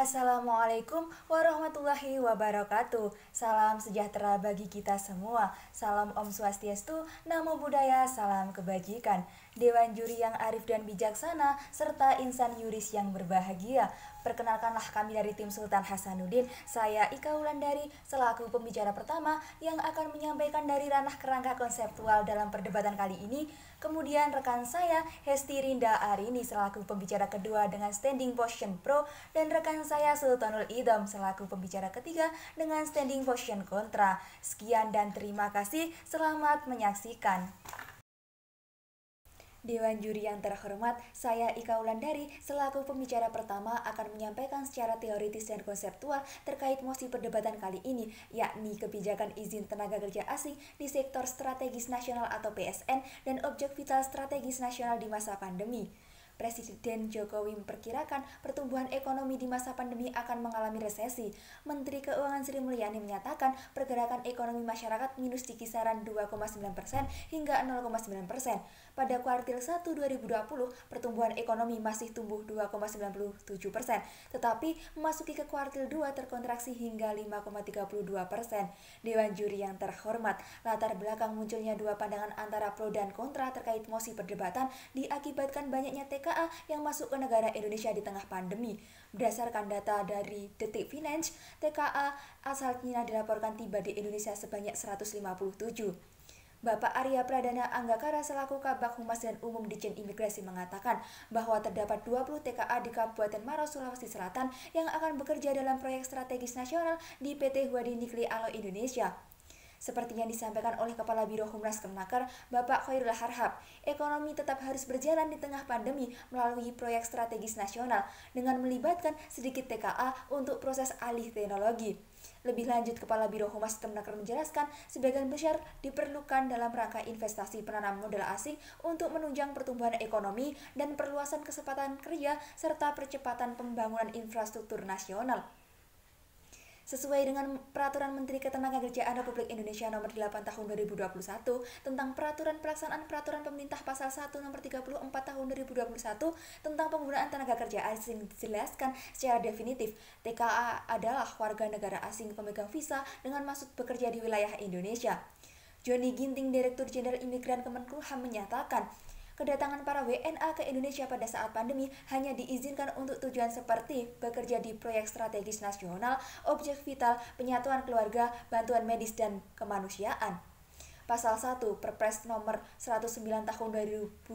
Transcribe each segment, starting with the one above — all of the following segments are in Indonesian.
Assalamualaikum warahmatullahi wabarakatuh. Salam sejahtera bagi kita semua. Salam Om Swastiastu, Namo Buddhaya, salam kebajikan. Dewan juri yang arif dan bijaksana, serta insan yuris yang berbahagia. Perkenalkanlah kami dari tim Sultan Hasanuddin. Saya Ika Wulandari selaku pembicara pertama yang akan menyampaikan dari ranah kerangka konseptual dalam perdebatan kali ini. Kemudian rekan saya Hesti Rinda Arini selaku pembicara kedua dengan standing position pro, dan rekan saya Sultanul Idham selaku pembicara ketiga dengan standing position kontra. Sekian dan terima kasih. Selamat menyaksikan. Dewan juri yang terhormat, saya Ika Wulandari selaku pembicara pertama akan menyampaikan secara teoritis dan konseptual terkait mosi perdebatan kali ini, yakni kebijakan izin tenaga kerja asing di sektor strategis nasional atau PSN dan objek vital strategis nasional di masa pandemi. Presiden Jokowi memperkirakan pertumbuhan ekonomi di masa pandemi akan mengalami resesi. Menteri Keuangan Sri Mulyani menyatakan pergerakan ekonomi masyarakat minus di kisaran 2,9% hingga 0,9%. Pada kuartil 1 2020, pertumbuhan ekonomi masih tumbuh 2,97%, tetapi memasuki ke kuartil 2 terkontraksi hingga 5,32%. Dewan juri yang terhormat, latar belakang munculnya dua pandangan antara pro dan kontra terkait mosi perdebatan diakibatkan banyaknya TKA yang masuk ke negara Indonesia di tengah pandemi. Berdasarkan data dari Detik Finance, TKA asal Cina dilaporkan tiba di Indonesia sebanyak 157. Bapak Arya Pradana Anggakara selaku Kabag Humas dan Umum Ditjen Imigrasi mengatakan bahwa terdapat 20 TKA di Kabupaten Maros, Sulawesi Selatan yang akan bekerja dalam proyek strategis nasional di PT Huadi Nikli Alloy Indonesia. Seperti yang disampaikan oleh Kepala Biro Humas Kemenaker, Bapak Khairul Harhab, ekonomi tetap harus berjalan di tengah pandemi melalui proyek strategis nasional dengan melibatkan sedikit TKA untuk proses alih teknologi. Lebih lanjut, Kepala Biro Humas Kemenaker menjelaskan sebagian besar diperlukan dalam rangka investasi penanam modal asing untuk menunjang pertumbuhan ekonomi dan perluasan kesempatan kerja serta percepatan pembangunan infrastruktur nasional. Sesuai dengan Peraturan Menteri Ketenagakerjaan Republik Indonesia Nomor 8 Tahun 2021 tentang Peraturan Pelaksanaan Peraturan Pemerintah Pasal 1 Nomor 34 Tahun 2021 tentang penggunaan tenaga kerja asing, dijelaskan secara definitif TKA adalah warga negara asing pemegang visa dengan maksud bekerja di wilayah Indonesia. Johnny Ginting, Direktur Jenderal Imigran Kemenkumham menyatakan, kedatangan para WNA ke Indonesia pada saat pandemi hanya diizinkan untuk tujuan seperti bekerja di proyek strategis nasional, objek vital, penyatuan keluarga, bantuan medis, dan kemanusiaan. Pasal 1 Perpres Nomor 109 Tahun 2020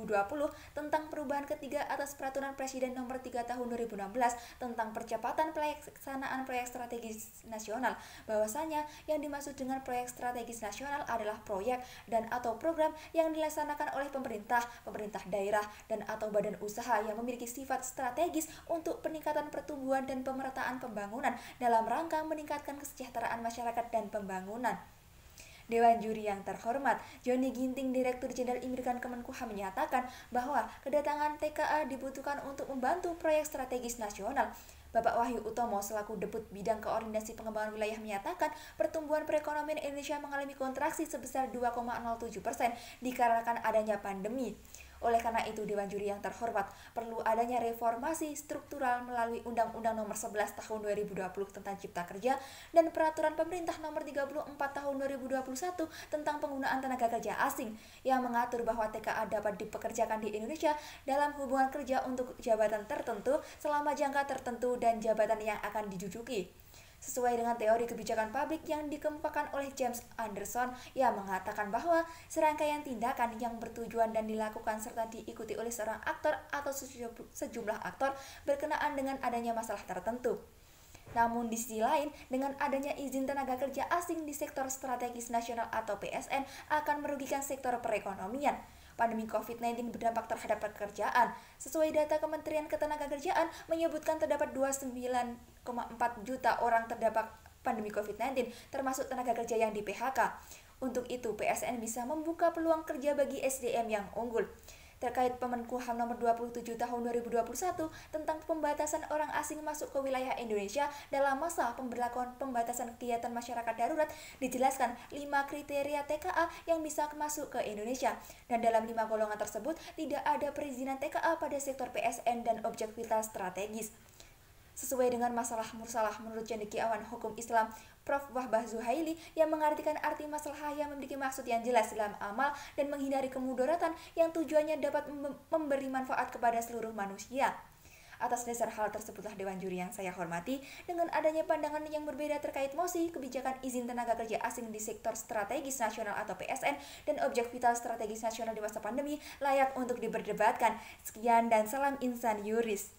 tentang perubahan ketiga atas Peraturan Presiden Nomor 3 Tahun 2016 tentang percepatan pelaksanaan proyek strategis nasional, bahwasanya yang dimaksud dengan proyek strategis nasional adalah proyek dan atau program yang dilaksanakan oleh pemerintah daerah dan atau badan usaha yang memiliki sifat strategis untuk peningkatan pertumbuhan dan pemerataan pembangunan dalam rangka meningkatkan kesejahteraan masyarakat dan pembangunan. Dewan juri yang terhormat, Johnny Ginting, Direktur Jenderal Imigran Kemenkumham menyatakan bahwa kedatangan TKA dibutuhkan untuk membantu proyek strategis nasional. Bapak Wahyu Utomo selaku Deput Bidang Koordinasi Pengembangan Wilayah menyatakan pertumbuhan perekonomian Indonesia mengalami kontraksi sebesar 2,07% dikarenakan adanya pandemi. Oleh karena itu, Dewan Juri yang terhormat, perlu adanya reformasi struktural melalui Undang-Undang Nomor 11 Tahun 2020 tentang Cipta Kerja dan Peraturan Pemerintah Nomor 34 Tahun 2021 tentang penggunaan tenaga kerja asing yang mengatur bahwa TKA dapat dipekerjakan di Indonesia dalam hubungan kerja untuk jabatan tertentu selama jangka tertentu dan jabatan yang akan diduduki. Sesuai dengan teori kebijakan publik yang dikemukakan oleh James Anderson yang mengatakan bahwa serangkaian tindakan yang bertujuan dan dilakukan serta diikuti oleh seorang aktor atau sejumlah aktor berkenaan dengan adanya masalah tertentu. Namun di sisi lain, dengan adanya izin tenaga kerja asing di sektor strategis nasional atau PSN akan merugikan sektor perekonomian. Pandemi COVID-19 berdampak terhadap pekerjaan. Sesuai data Kementerian Ketenagakerjaan menyebutkan terdapat 29,4 juta orang terdampak pandemi COVID-19, termasuk tenaga kerja yang di PHK. Untuk itu, PSN bisa membuka peluang kerja bagi SDM yang unggul. Terkait Pemenkumham Nomor 27 Tahun 2021 tentang pembatasan orang asing masuk ke wilayah Indonesia dalam masa pemberlakuan pembatasan kegiatan masyarakat darurat, dijelaskan 5 kriteria TKA yang bisa masuk ke Indonesia, dan dalam 5 golongan tersebut tidak ada perizinan TKA pada sektor PSN dan objek vital strategis. Sesuai dengan masalah mursalah menurut cendekiawan hukum Islam Prof. Wahbah Zuhaili yang mengartikan arti masalah yang memiliki maksud yang jelas dalam amal dan menghindari kemudaratan yang tujuannya dapat memberi manfaat kepada seluruh manusia. Atas dasar hal tersebutlah Dewan Juri yang saya hormati, dengan adanya pandangan yang berbeda terkait mosi kebijakan izin tenaga kerja asing di sektor strategis nasional atau PSN dan objek vital strategis nasional di masa pandemi layak untuk diperdebatkan. Sekian dan salam insan yuris.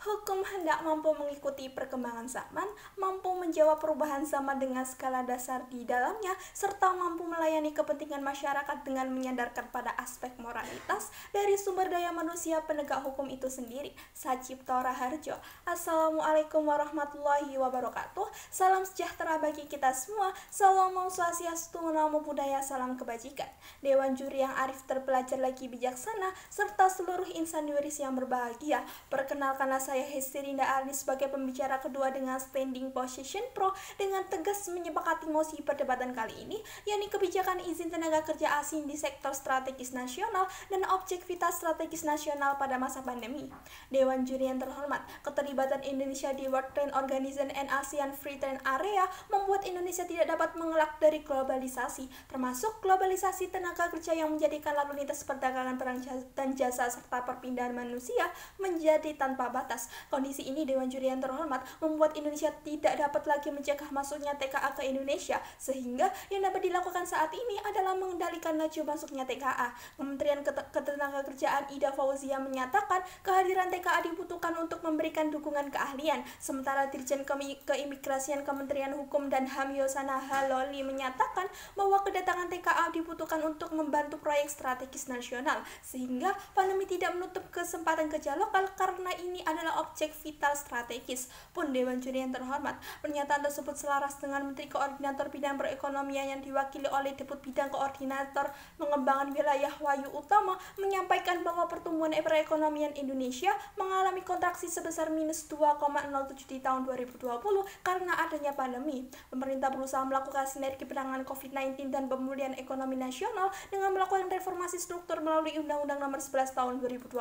Hukum hendak mampu mengikuti perkembangan zaman, mampu menjawab perubahan zaman dengan skala dasar di dalamnya, serta mampu melayani kepentingan masyarakat dengan menyandarkan pada aspek moralitas dari sumber daya manusia penegak hukum itu sendiri. Sacipto Raharjo. Assalamualaikum warahmatullahi wabarakatuh. Salam sejahtera bagi kita semua. Salam Swastiastu, Namo Buddhaya, salam kebajikan. Dewan Juri yang arif, terpelajar lagi bijaksana, serta seluruh insan yuris yang berbahagia. Perkenalkanlah saya Hestirinda Arni sebagai pembicara kedua dengan standing position pro dengan tegas menyepakati mosi perdebatan kali ini, yakni kebijakan izin tenaga kerja asing di sektor strategis nasional dan objek vital strategis nasional pada masa pandemi. Dewan Juri yang terhormat, keterlibatan Indonesia di World Trade Organization and ASEAN Free Trade Area membuat Indonesia tidak dapat mengelak dari globalisasi, termasuk globalisasi tenaga kerja yang menjadikan lalu lintas perdagangan barang dan jasa serta perpindahan manusia menjadi tanpa batas. Kondisi ini, Dewan Juri yang terhormat, membuat Indonesia tidak dapat lagi mencegah masuknya TKA ke Indonesia, sehingga yang dapat dilakukan saat ini adalah mengendalikan laju masuknya TKA. Kementerian Ketenagakerjaan Ida Fauzia menyatakan kehadiran TKA dibutuhkan untuk memberikan dukungan keahlian, sementara Dirjen Keimigrasian Kementerian Hukum dan HAM Yosana Haloli menyatakan bahwa kedatangan TKA dibutuhkan untuk membantu proyek strategis nasional, sehingga pandemi tidak menutup kesempatan kerja lokal karena ini adalah objek vital strategis. Pun Dewan Juri yang terhormat, pernyataan tersebut selaras dengan Menteri Koordinator Bidang Perekonomian yang diwakili oleh Deput Bidang Koordinator Pengembangan Wilayah Wahyu Utama menyampaikan bahwa pertumbuhan perekonomian Indonesia mengalami kontraksi sebesar minus 2,07 di tahun 2020 karena adanya pandemi. Pemerintah berusaha melakukan sinergi penanganan COVID-19 dan pemulihan ekonomi nasional dengan melakukan reformasi struktur melalui Undang-Undang Nomor 11 Tahun 2020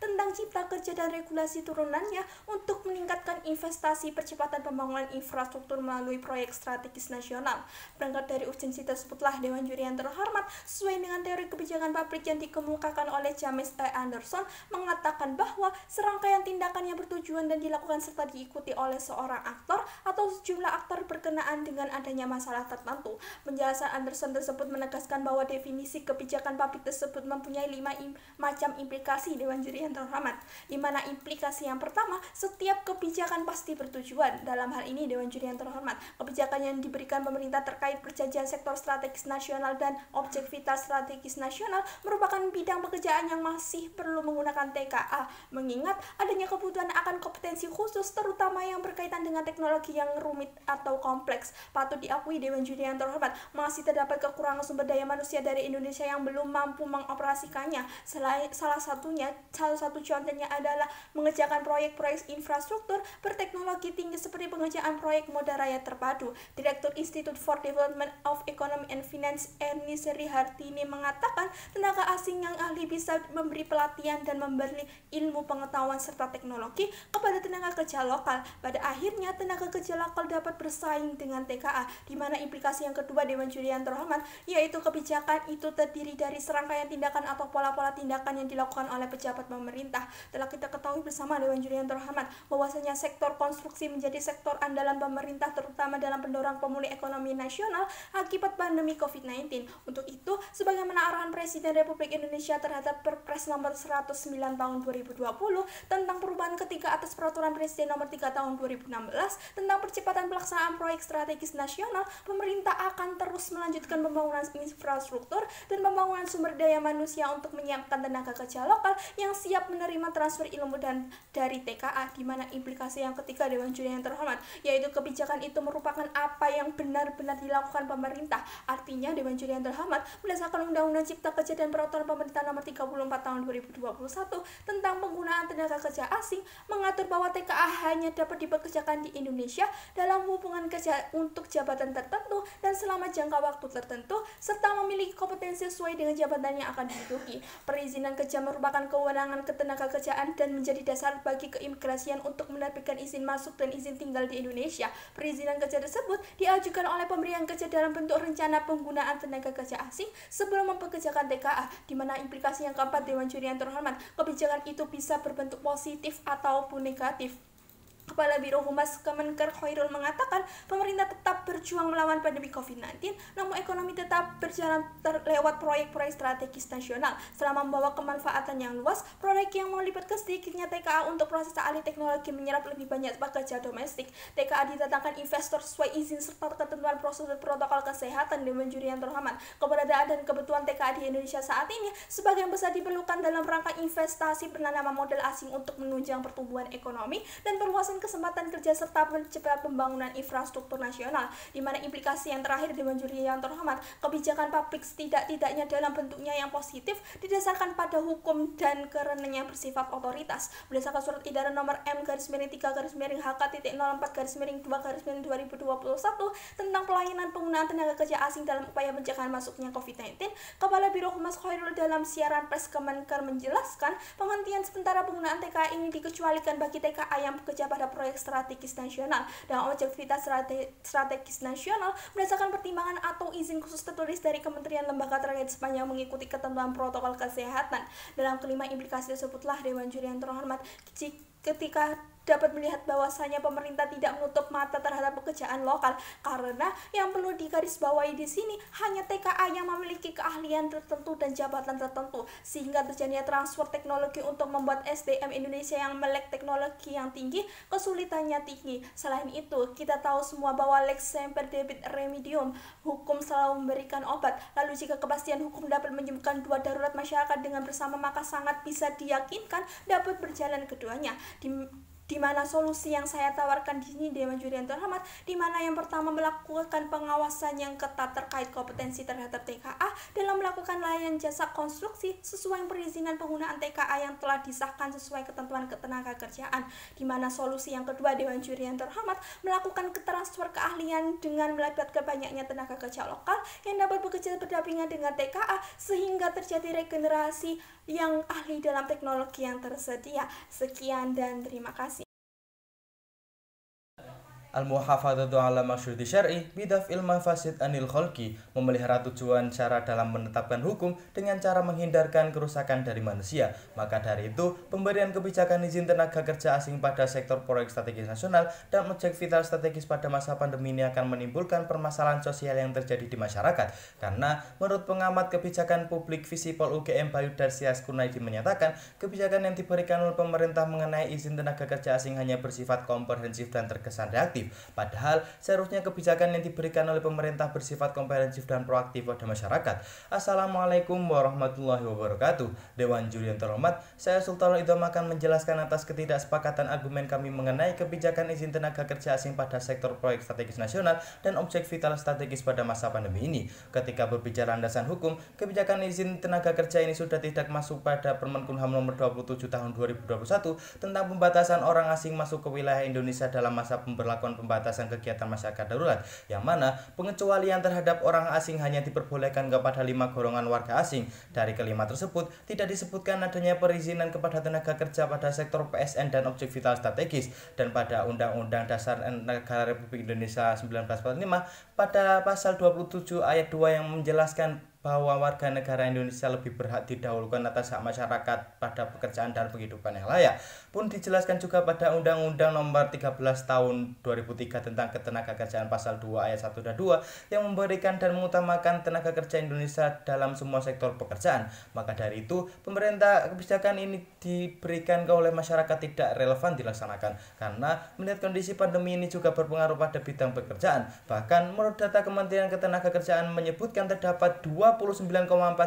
tentang Cipta Kerja dan regulasi turunannya untuk meningkatkan investasi percepatan pembangunan infrastruktur melalui proyek strategis nasional. Berangkat dari urgensi tersebutlah Dewan Juri yang terhormat, sesuai dengan teori kebijakan publik yang dikemukakan oleh James E. Anderson, mengatakan bahwa serangkaian tindakan yang bertujuan dan dilakukan serta diikuti oleh seorang aktor atau sejumlah aktor berkenaan dengan adanya masalah tertentu. Penjelasan Anderson tersebut menegaskan bahwa definisi kebijakan publik tersebut mempunyai 5 macam implikasi. Dewan Juri yang terhormat, di mana implikasi yang pertama, setiap kebijakan pasti bertujuan. Dalam hal ini, Dewan Juri yang terhormat, kebijakan yang diberikan pemerintah terkait perjanjian sektor strategis nasional dan objek vital strategis nasional merupakan bidang pekerjaan yang masih perlu menggunakan TKA, mengingat adanya kebutuhan akan kompetensi khusus terutama yang berkaitan dengan teknologi yang rumit atau kompleks. Patut diakui, Dewan Juri yang terhormat, masih terdapat kekurangan sumber daya manusia dari Indonesia yang belum mampu mengoperasikannya. Salah satu contohnya adalah mengerjakan proyek-proyek infrastruktur berteknologi tinggi seperti pengerjaan proyek Moda Raya Terpadu. Direktur Institute for Development of Economy and Finance Ernie Sri Hartini mengatakan tenaga asing yang ahli bisa memberi pelatihan dan memberi ilmu pengetahuan serta teknologi kepada tenaga kerja lokal. Pada akhirnya tenaga kerja lokal dapat bersaing dengan TKA, di mana implikasi yang kedua, Dewan Juri yang terhormat, yaitu kebijakan itu terdiri dari serangkaian tindakan atau pola-pola tindakan yang dilakukan oleh pejabat pemerintah. Telah kita ketahui bersama, Dewan Juri yang terhormat, bahwasanya sektor konstruksi menjadi sektor andalan pemerintah terutama dalam pendorong pemulihan ekonomi nasional akibat pandemi COVID-19. Untuk itu, sebagaimana arahan Presiden Republik Indonesia terhadap Perpres Nomor 109 Tahun 2020 tentang perubahan ketiga atas Peraturan Presiden Nomor 3 Tahun 2016 tentang percepatan pelaksanaan proyek strategis nasional, pemerintah akan terus melanjutkan pembangunan infrastruktur dan pembangunan sumber daya manusia untuk menyiapkan tenaga kerja lokal yang siap menerima transfer ilmu dan dari TKA, di mana implikasi yang ketiga, Dewan Juri yang terhormat, yaitu kebijakan itu merupakan apa yang benar-benar dilakukan pemerintah. Artinya, Dewan Juri yang terhormat, berdasarkan Undang-Undang Cipta Kerja dan Peraturan Pemerintah Nomor 34 Tahun 2021 tentang penggunaan tenaga kerja asing, mengatur bahwa TKA hanya dapat dipekerjakan di Indonesia dalam hubungan kerja untuk jabatan tertentu dan selama jangka waktu tertentu, serta memiliki kompetensi sesuai dengan jabatan yang akan diduduki. Perizinan kerja merupakan kewenangan ketenaga kerjaan dan menjadi dasar syarat bagi keimigrasian untuk menerbitkan izin masuk dan izin tinggal di Indonesia. Perizinan kerja tersebut diajukan oleh pemberian kerja dalam bentuk rencana penggunaan tenaga kerja asing sebelum mempekerjakan TKA, di mana implikasi yang keempat, Dewan Juri yang terhormat, kebijakan itu bisa berbentuk positif ataupun negatif. Kepala Biro Humas Kemenker Khairul mengatakan pemerintah tetap berjuang melawan pandemi COVID-19, namun ekonomi tetap berjalan lewat proyek-proyek strategis nasional. Selama membawa kemanfaatan yang luas, proyek yang melibatkan sedikitnya TKA untuk proses alih teknologi menyerap lebih banyak pekerja domestik. TKA didatangkan investor sesuai izin serta ketentuan prosedur protokol kesehatan. Dewan Juri yang terhormat, keberadaan dan kebutuhan TKA di Indonesia saat ini sebagian besar diperlukan dalam rangka investasi penanaman modal asing untuk menunjang pertumbuhan ekonomi dan perluasan kesempatan kerja serta percepatan pembangunan infrastruktur nasional, di mana implikasi yang terakhir, Dewan Juri yang terhormat, kebijakan publik setidak-tidaknya dalam bentuknya yang positif didasarkan pada hukum dan karenanya bersifat otoritas. Berdasarkan surat edaran nomor M-3/HK.04/2/2021 tentang pelayanan penggunaan tenaga kerja asing dalam upaya pencegahan masuknya COVID-19, Kepala Biro Humas Khairul dalam siaran pers Kemenker menjelaskan penghentian sementara penggunaan TKA ini dikecualikan bagi TKA yang bekerja pada proyek strategis nasional dengan objektivitas strategis nasional berdasarkan pertimbangan atau izin khusus tertulis dari kementerian lembaga terkait sepanjang mengikuti ketentuan protokol kesehatan. Dalam kelima implikasi tersebutlah, Dewan Juri yang terhormat, ketika dapat melihat bahwasanya pemerintah tidak menutup mata terhadap pekerjaan lokal, karena yang perlu digarisbawahi di sini hanya TKA yang memiliki keahlian tertentu dan jabatan tertentu, sehingga terjadinya transfer teknologi untuk membuat SDM Indonesia yang melek teknologi yang tinggi kesulitannya tinggi. Selain itu, kita tahu semua bahwa lex semper debit remedium, hukum selalu memberikan obat. Lalu jika kepastian hukum dapat menyembuhkan dua darurat masyarakat dengan bersama, maka sangat bisa diyakinkan dapat berjalan keduanya. Di mana solusi yang saya tawarkan di sini, Dewan Juri yang terhormat, di mana yang pertama melakukan pengawasan yang ketat terkait kompetensi terhadap TKA dalam melakukan layanan jasa konstruksi sesuai perizinan penggunaan TKA yang telah disahkan sesuai ketentuan ketenagakerjaan. Di mana solusi yang kedua, Dewan Juri yang terhormat, melakukan transfer keahlian dengan melibatkan banyaknya tenaga kerja lokal yang dapat bekerja berdampingan dengan TKA sehingga terjadi regenerasi yang ahli dalam teknologi yang tersedia. Sekian dan terima kasih. Al-muhafadzatu ala masyruti syar'i bidaf'il mafasid anil khalqi, memelihara tujuan cara dalam menetapkan hukum dengan cara menghindarkan kerusakan dari manusia. Maka dari itu, pemberian kebijakan izin tenaga kerja asing pada sektor proyek strategis nasional dan objek vital strategis pada masa pandemi ini akan menimbulkan permasalahan sosial yang terjadi di masyarakat. Karena menurut pengamat kebijakan publik Visipol UGM Bayu Darsias Kunaidi menyatakan, kebijakan yang diberikan oleh pemerintah mengenai izin tenaga kerja asing hanya bersifat komprehensif dan terkesan reaktif. Padahal seharusnya kebijakan yang diberikan oleh pemerintah bersifat komprehensif dan proaktif pada masyarakat. Assalamualaikum warahmatullahi wabarakatuh. Dewan Juri yang terhormat, saya Sultanul Idham akan menjelaskan atas ketidaksepakatan argumen kami mengenai kebijakan izin tenaga kerja asing pada sektor proyek strategis nasional dan objek vital strategis pada masa pandemi ini. Ketika berbicara landasan hukum, kebijakan izin tenaga kerja ini sudah tidak masuk pada Permenkumham nomor 27 tahun 2021 tentang pembatasan orang asing masuk ke wilayah Indonesia dalam masa pemberlakuan pembatasan kegiatan masyarakat darurat, yang mana pengecualian terhadap orang asing hanya diperbolehkan kepada 5 golongan warga asing. Dari kelima tersebut tidak disebutkan adanya perizinan kepada tenaga kerja pada sektor PSN dan objek vital strategis. Dan pada Undang-Undang Dasar Negara Republik Indonesia 1945 pada pasal 27 ayat 2 yang menjelaskan bahwa warga negara Indonesia lebih berhak didahulukan atas hak masyarakat pada pekerjaan dan penghidupan yang layak, pun dijelaskan juga pada Undang-Undang nomor 13 tahun 2003 tentang ketenagakerjaan pasal 2 ayat 1 dan 2 yang memberikan dan mengutamakan tenaga kerja Indonesia dalam semua sektor pekerjaan. Maka dari itu, pemerintah kebijakan ini diberikan oleh masyarakat tidak relevan dilaksanakan karena melihat kondisi pandemi ini juga berpengaruh pada bidang pekerjaan. Bahkan menurut data Kementerian Ketenagakerjaan menyebutkan terdapat 29,4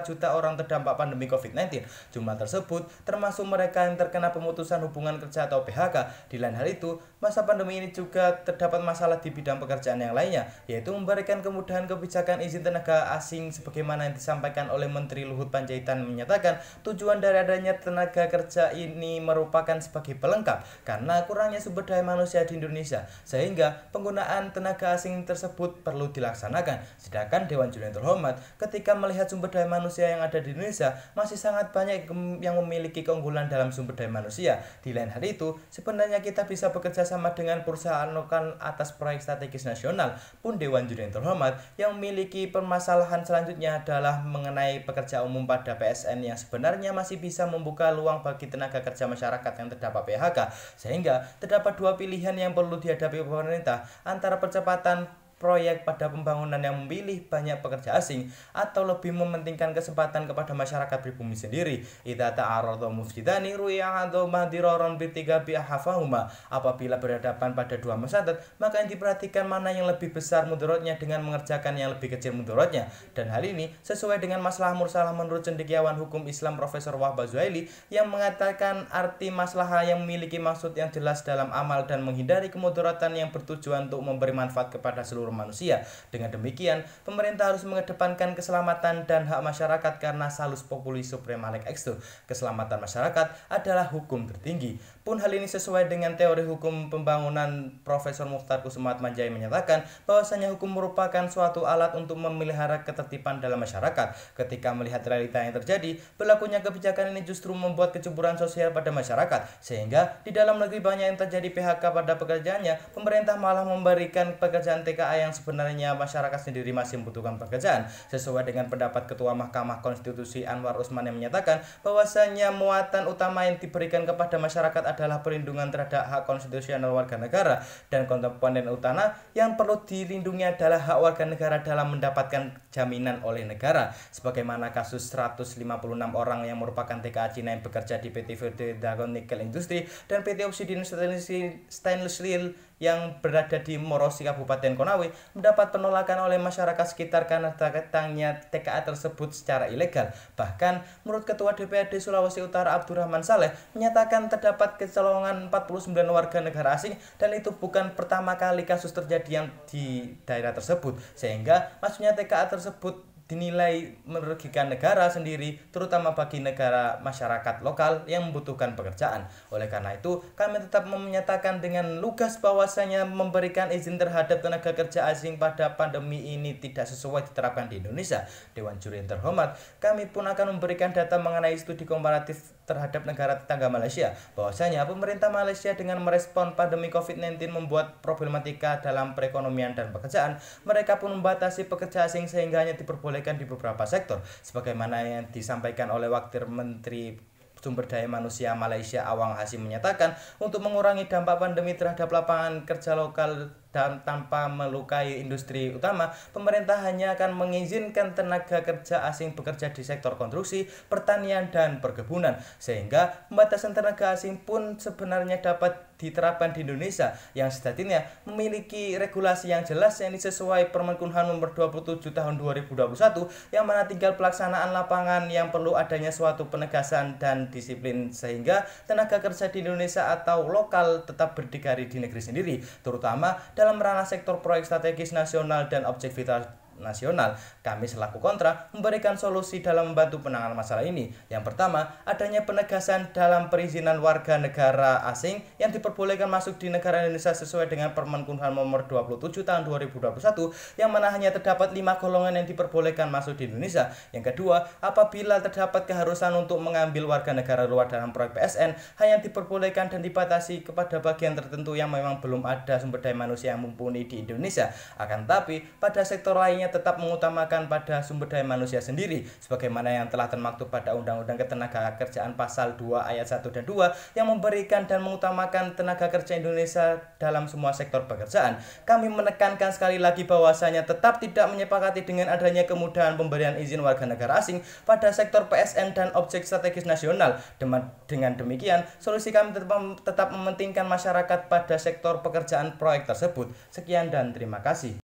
juta orang terdampak pandemi COVID-19. Jumlah tersebut termasuk mereka yang terkena pemutusan hubungan kerja atau PHK. Di lain hal itu, masa pandemi ini juga terdapat masalah di bidang pekerjaan yang lainnya, yaitu memberikan kemudahan kebijakan izin tenaga asing sebagaimana yang disampaikan oleh Menteri Luhut Panjaitan menyatakan tujuan dari adanya tenaga kerja ini merupakan sebagai pelengkap karena kurangnya sumber daya manusia di Indonesia, sehingga penggunaan tenaga asing tersebut perlu dilaksanakan. Sedangkan Dewan Juri yang terhormat, ketika melihat sumber daya manusia yang ada di Indonesia, masih sangat banyak yang memiliki keunggulan dalam sumber daya manusia. Di lain hal itu, sebenarnya kita bisa bekerja sama dengan perusahaan lokal atas proyek strategis nasional. Pun Dewan Juri yang terhormat yang memiliki permasalahan selanjutnya adalah mengenai pekerja umum pada PSN yang sebenarnya masih bisa membuka peluang bagi tenaga kerja masyarakat yang terdampak PHK, sehingga terdapat dua pilihan yang perlu dihadapi pemerintah, antara percepatan proyek pada pembangunan yang memilih banyak pekerja asing atau lebih mementingkan kesempatan kepada masyarakat pribumi sendiri. Idza ta'arada mufsidani ru'ya atau madiraron bitiga bi'ahafahuma. Apabila berhadapan pada dua masalah, maka yang diperhatikan mana yang lebih besar mudaratnya dengan mengerjakan yang lebih kecil mudaratnya. Dan hal ini sesuai dengan masalah mursalah menurut cendekiawan hukum Islam Profesor Wahbah Zuhaili yang mengatakan arti masalah yang memiliki maksud yang jelas dalam amal dan menghindari kemudaratan yang bertujuan untuk memberi manfaat kepada seluruh manusia. Dengan demikian, pemerintah harus mengedepankan keselamatan dan hak masyarakat karena salus populi suprema lex exto. Keselamatan masyarakat adalah hukum tertinggi. Pun hal ini sesuai dengan teori hukum pembangunan Profesor Mukhtar Kusumaatmadjaya menyatakan bahwasanya hukum merupakan suatu alat untuk memelihara ketertiban dalam masyarakat. Ketika melihat realita yang terjadi, berlakunya kebijakan ini justru membuat kecemburuan sosial pada masyarakat, sehingga di dalam negeri banyak yang terjadi PHK pada pekerjaannya. Pemerintah malah memberikan pekerjaan TKA yang sebenarnya masyarakat sendiri masih membutuhkan pekerjaan. Sesuai dengan pendapat Ketua Mahkamah Konstitusi Anwar Usman yang menyatakan bahwasanya muatan utama yang diberikan kepada masyarakat adalah perlindungan terhadap hak konstitusional warga negara, dan komponen utama yang perlu dilindungi adalah hak warga negara dalam mendapatkan jaminan oleh negara. Sebagaimana kasus 156 orang yang merupakan TKA Cina yang bekerja di PT Verde Dagon Nickel Industri dan PT Obsidian Stainless Steel yang berada di Morosi Kabupaten Konawe mendapat penolakan oleh masyarakat sekitar karena datangnya TKA tersebut secara ilegal. Bahkan menurut Ketua DPRD Sulawesi Utara Abdurrahman Saleh menyatakan terdapat kecolongan 49 warga negara asing, dan itu bukan pertama kali kasus terjadi yang di daerah tersebut, sehingga maksudnya TKA tersebut dinilai merugikan negara sendiri, terutama bagi negara masyarakat lokal yang membutuhkan pekerjaan. Oleh karena itu, kami tetap menyatakan dengan lugas bahwasanya memberikan izin terhadap tenaga kerja asing pada pandemi ini tidak sesuai diterapkan di Indonesia. Dewan Juri yang terhormat, kami pun akan memberikan data mengenai studi komparatif terhadap negara tetangga Malaysia, bahwasanya pemerintah Malaysia dengan merespon pandemi COVID-19 membuat problematika dalam perekonomian dan pekerjaan. Mereka pun membatasi pekerja asing sehingga hanya diperbolehkan di beberapa sektor, sebagaimana yang disampaikan oleh Wakil Menteri Sumber Daya Manusia Malaysia Awang Hasim menyatakan untuk mengurangi dampak pandemi terhadap lapangan kerja lokal dan tanpa melukai industri utama, pemerintah hanya akan mengizinkan tenaga kerja asing bekerja di sektor konstruksi, pertanian, dan perkebunan, sehingga pembatasan tenaga asing pun sebenarnya dapat diterapkan di Indonesia yang sejatinya memiliki regulasi yang jelas yang sesuai Permenkumham nomor 27 tahun 2021, yang mana tinggal pelaksanaan lapangan yang perlu adanya suatu penegasan dan disiplin sehingga tenaga kerja di Indonesia atau lokal tetap berdikari di negeri sendiri, terutama dalam ranah sektor proyek strategis nasional dan objek vital nasional. Kami selaku kontra memberikan solusi dalam membantu penanganan masalah ini. Yang pertama, adanya penegasan dalam perizinan warga negara asing yang diperbolehkan masuk di negara Indonesia sesuai dengan Permenkumham nomor 27 tahun 2021, yang mana hanya terdapat 5 golongan yang diperbolehkan masuk di Indonesia. Yang kedua, apabila terdapat keharusan untuk mengambil warga negara luar dalam proyek PSN, hanya diperbolehkan dan dibatasi kepada bagian tertentu yang memang belum ada sumber daya manusia yang mumpuni di Indonesia. Akan tetapi, pada sektor lainnya tetap mengutamakan pada sumber daya manusia sendiri, sebagaimana yang telah termaktub pada Undang-Undang Ketenagakerjaan Pasal 2 Ayat 1 dan 2 yang memberikan dan mengutamakan tenaga kerja Indonesia dalam semua sektor pekerjaan. Kami menekankan sekali lagi bahwasanya tetap tidak menyepakati dengan adanya kemudahan pemberian izin warga negara asing pada sektor PSN dan objek strategis nasional. Dengan demikian, solusi kami tetap mementingkan masyarakat pada sektor pekerjaan proyek tersebut. Sekian dan terima kasih.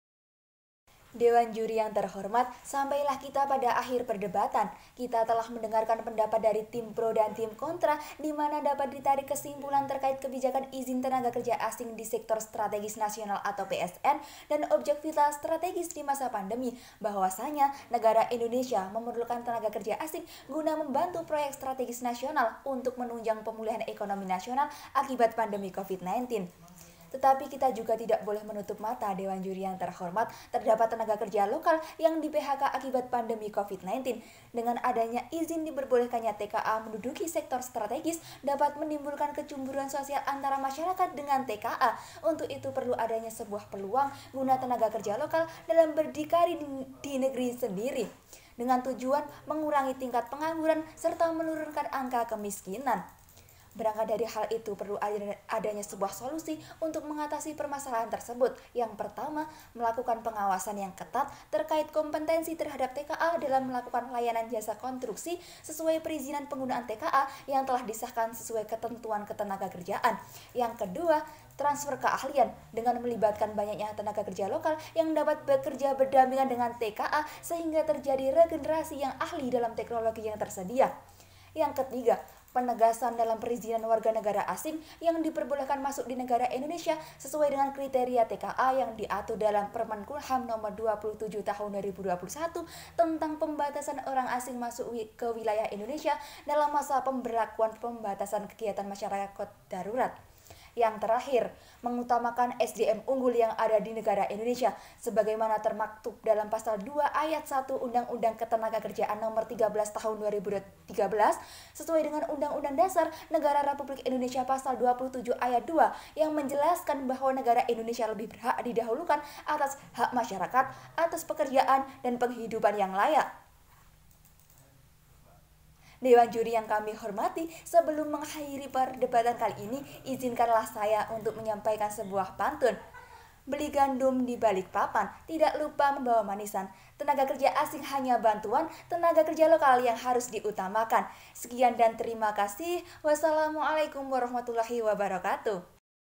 Dewan Juri yang terhormat, sampailah kita pada akhir perdebatan. Kita telah mendengarkan pendapat dari tim pro dan tim kontra, di mana dapat ditarik kesimpulan terkait kebijakan izin tenaga kerja asing di sektor strategis nasional atau PSN dan objek vital strategis di masa pandemi, bahwasanya negara Indonesia memerlukan tenaga kerja asing guna membantu proyek strategis nasional untuk menunjang pemulihan ekonomi nasional akibat pandemi COVID-19. Tetapi kita juga tidak boleh menutup mata, Dewan Juri yang terhormat, terdapat tenaga kerja lokal yang di PHK akibat pandemi COVID-19. Dengan adanya izin diperbolehkannya TKA menduduki sektor strategis dapat menimbulkan kecemburuan sosial antara masyarakat dengan TKA. Untuk itu perlu adanya sebuah peluang guna tenaga kerja lokal dalam berdikari di negeri sendiri, dengan tujuan mengurangi tingkat pengangguran serta menurunkan angka kemiskinan. Berangkat dari hal itu, perlu adanya sebuah solusi untuk mengatasi permasalahan tersebut. Yang pertama, melakukan pengawasan yang ketat terkait kompetensi terhadap TKA dalam melakukan layanan jasa konstruksi sesuai perizinan penggunaan TKA yang telah disahkan sesuai ketentuan ketenagakerjaan. Yang kedua, transfer keahlian dengan melibatkan banyaknya tenaga kerja lokal yang dapat bekerja berdampingan dengan TKA sehingga terjadi regenerasi yang ahli dalam teknologi yang tersedia. Yang ketiga, penegasan dalam perizinan warga negara asing yang diperbolehkan masuk di negara Indonesia sesuai dengan kriteria TKA yang diatur dalam Permenkumham nomor 27 tahun 2021 tentang pembatasan orang asing masuk ke wilayah Indonesia dalam masa pemberlakuan pembatasan kegiatan masyarakat darurat. Yang terakhir, mengutamakan SDM unggul yang ada di negara Indonesia sebagaimana termaktub dalam pasal 2 ayat 1 Undang-Undang Ketenagakerjaan nomor 13 tahun 2013 sesuai dengan Undang-Undang Dasar Negara Republik Indonesia pasal 27 ayat 2 yang menjelaskan bahwa negara Indonesia lebih berhak didahulukan atas hak masyarakat, atas pekerjaan dan penghidupan yang layak. Dewan Juri yang kami hormati, sebelum mengakhiri perdebatan kali ini, izinkanlah saya untuk menyampaikan sebuah pantun. Beli gandum di balik papan, tidak lupa membawa manisan. Tenaga kerja asing hanya bantuan, tenaga kerja lokal yang harus diutamakan. Sekian dan terima kasih. Wassalamualaikum warahmatullahi wabarakatuh.